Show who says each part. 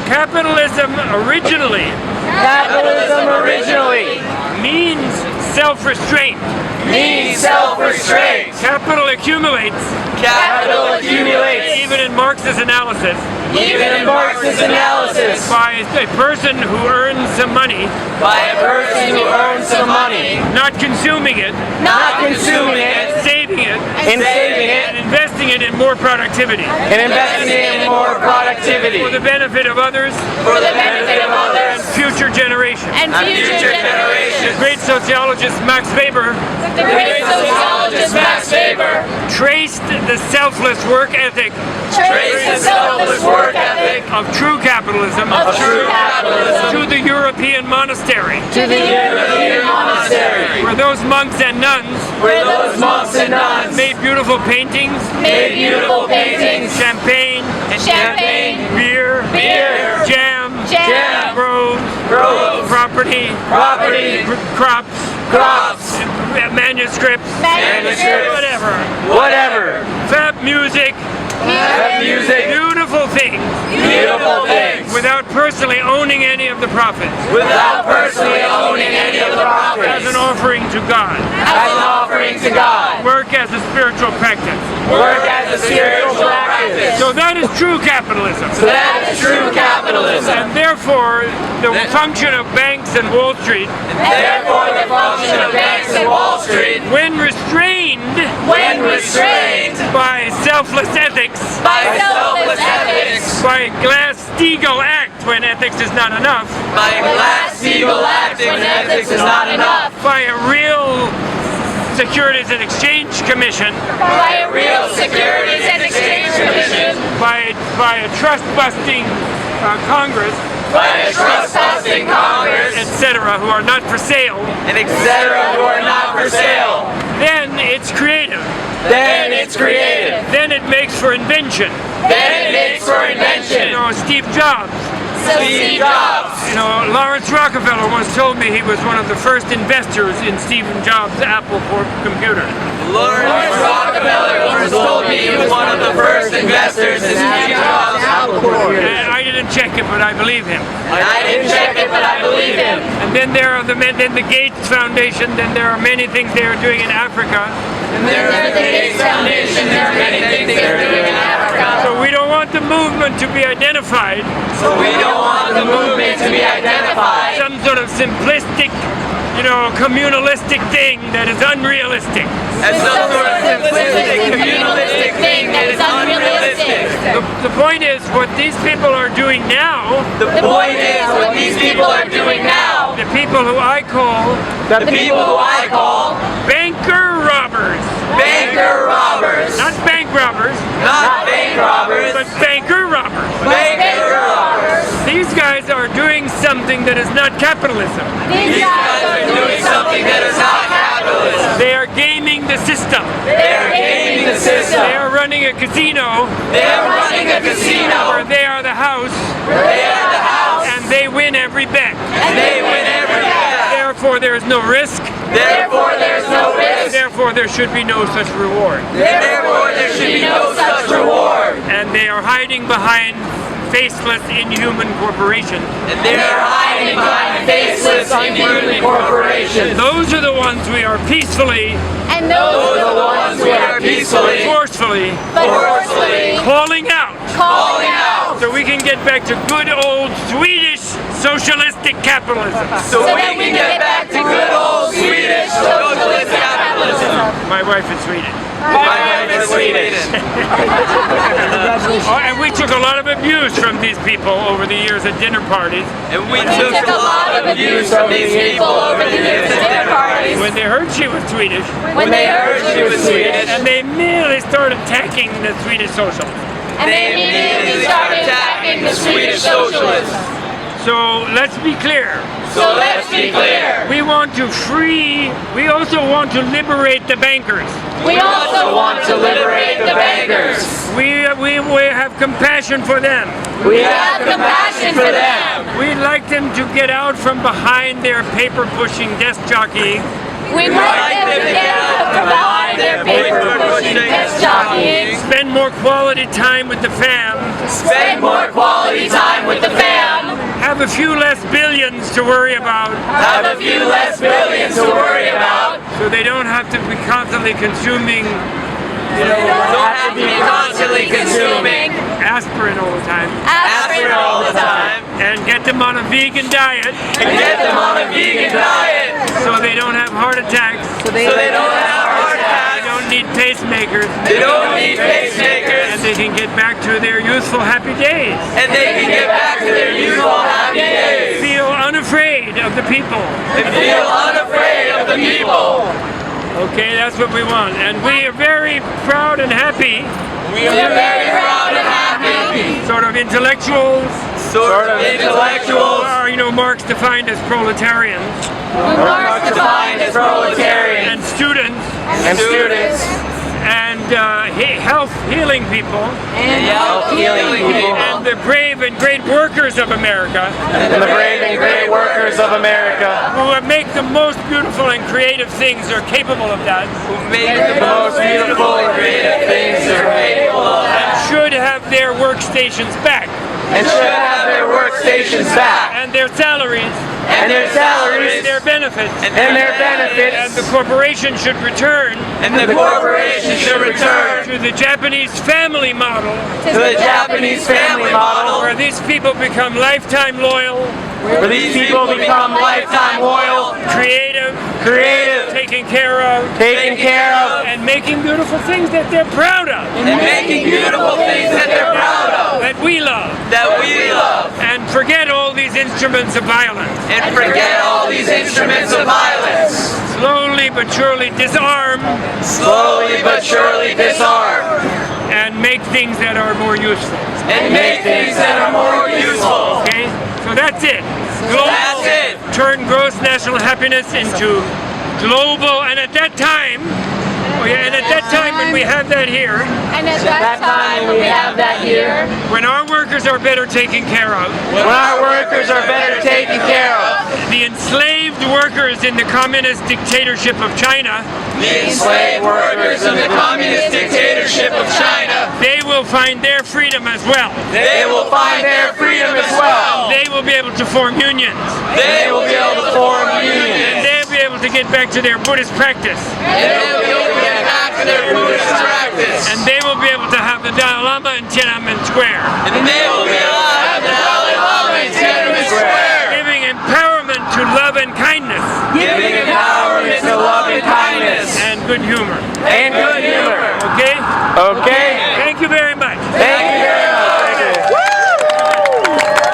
Speaker 1: Capitalism originally means self-restraint. Capital accumulates. Even in Marx's analysis. By a person who earns some money. Not consuming it. Saving it. And investing it in more productivity. For the benefit of others. And future generations. The great sociologist Max Weber traced the selfless work ethic of true capitalism to the European monastery, where those monks and nuns made beautiful paintings, champagne, beer, jam, groves, property, crops, manuscripts, whatever. Fab music, beautiful things, without personally owning any of the profits, as an offering to God, work as a spiritual practice. So that is true capitalism. And therefore, the function of banks and Wall Street, when restrained by selfless ethics, by a Glass-Steagall Act when ethics is not enough, by a real Securities and Exchange Commission, by a trust-busting Congress, etc., who are not for sale, then it's creative. Then it makes for invention. You know, Steve Jobs. You know, Lawrence Rockefeller once told me he was one of the first investors in Stephen Jobs' Apple computer.
Speaker 2: Lawrence Rockefeller once told me he was one of the first investors in Steve Jobs' Apple computer.
Speaker 1: I didn't check it, but I believe him.
Speaker 2: And
Speaker 1: then there are the Gates Foundation. Then there are many things they are doing in Africa. So we don't want the movement to be identified. Some sort of simplistic, you know, communalistic thing that is unrealistic. The point is, what these people are doing now, the people who I call banker robbers. Not bank robbers, but banker robbers. These guys are doing something that is not capitalism. They are gaming the system. They are running a casino. Where they are the house. And they win every bet. Therefore, there is no risk. Therefore, there should be no such reward. And they are hiding behind faceless, inhuman corporations. Those are the ones we are peacefully, forcefully calling out. So we can get back to good old Swedish socialistic capitalism. My wife is Swedish. And we took a lot of abuse from these people over the years at dinner parties. When they heard she was Swedish. And they immediately started attacking the Swedish socialists. So let's be clear. We want to free, we also want to liberate the bankers. We have compassion for them. We'd like them to get out from behind their paper-pushing desk jockey
Speaker 3: We'd like them to get up from behind their paper-pushing desk jockeying.
Speaker 1: Spend more quality time with the fam.
Speaker 2: Spend more quality time with the fam.
Speaker 1: Have a few less billions to worry about.
Speaker 2: Have a few less billions to worry about.
Speaker 1: So they don't have to be constantly consuming,
Speaker 2: Don't have to be constantly consuming
Speaker 1: aspirin all the time.
Speaker 2: aspirin all the time.
Speaker 1: And get them on a vegan diet
Speaker 2: And get them on a vegan diet
Speaker 1: so they don't have heart attacks.
Speaker 2: so they don't have heart
Speaker 1: They
Speaker 2: attacks.
Speaker 1: don't need pacemakers.
Speaker 2: They don't need pacemakers.
Speaker 1: And they can get back to their youthful happy days.
Speaker 2: And they can get back to their usual happy days.
Speaker 1: Feel unafraid of the people.
Speaker 2: And feel unafraid of the people.
Speaker 1: Okay, that's what we want. And we are very proud and happy,
Speaker 2: We are very proud and happy.
Speaker 1: sort of intellectuals,
Speaker 2: Sort of intellectuals.
Speaker 1: or, Marx defined as proletarians,
Speaker 2: Marx defined as proletarians.
Speaker 1: and students,
Speaker 2: And students.
Speaker 1: and health healing people,
Speaker 2: And health healing people.
Speaker 1: and the brave and great workers of America,
Speaker 2: And the brave and great workers of America.
Speaker 1: who make the most beautiful and creative things, are capable of that,
Speaker 2: Who make the most beautiful and creative things they're capable of.
Speaker 1: should have their workstations back,
Speaker 2: And should have their workstations back.
Speaker 1: and their salaries,
Speaker 2: And their salaries.
Speaker 1: their benefits,
Speaker 2: And their
Speaker 1: and
Speaker 2: benefits.
Speaker 1: the corporation should return
Speaker 2: And the corporation should return
Speaker 1: to the Japanese family model,
Speaker 2: to the Japanese family model.
Speaker 1: where these people become lifetime loyal,
Speaker 2: Where these people become lifetime loyal,
Speaker 1: creative,
Speaker 2: creative,
Speaker 1: taken care of,
Speaker 2: taken care of,
Speaker 1: and making beautiful things that they're proud of,
Speaker 2: and making beautiful things that they're proud of,
Speaker 1: that we love,
Speaker 2: that we love.
Speaker 1: and forget all these instruments of violence.
Speaker 2: And forget all these instruments of violence.
Speaker 1: Slowly but surely disarm
Speaker 2: Slowly but surely disarm.
Speaker 1: and make things that are more useful.
Speaker 2: And make things that are more useful.
Speaker 1: Okay? So that's it.
Speaker 2: That's it.
Speaker 1: Turn gross national happiness into global, and at that time, when we have that here,
Speaker 3: And at that time, when we have that here,
Speaker 1: when our workers are better taken care of,
Speaker 2: When our workers are better taken care of,
Speaker 1: the enslaved workers in the communist dictatorship of China,
Speaker 2: the enslaved workers of the communist dictatorship of China,
Speaker 1: they will find their freedom as well.
Speaker 2: they will find their freedom as well.
Speaker 1: They will be able to form unions.
Speaker 2: They will be able to form
Speaker 1: And
Speaker 2: unions.
Speaker 1: they'll be able to get back to their Buddhist practice.
Speaker 2: And they will be able to get back to their Buddhist practice.
Speaker 1: And they will be able to have the Dalai Lama in Tiananmen Square,
Speaker 2: And they will be alive the Dalai Lama in Tiananmen Square.
Speaker 1: giving empowerment to love and kindness
Speaker 2: Giving empowerment to love and kindness.
Speaker 1: and good humor.
Speaker 2: And good humor.
Speaker 1: Okay?
Speaker 2: Okay?
Speaker 1: Thank you very much.
Speaker 2: Thank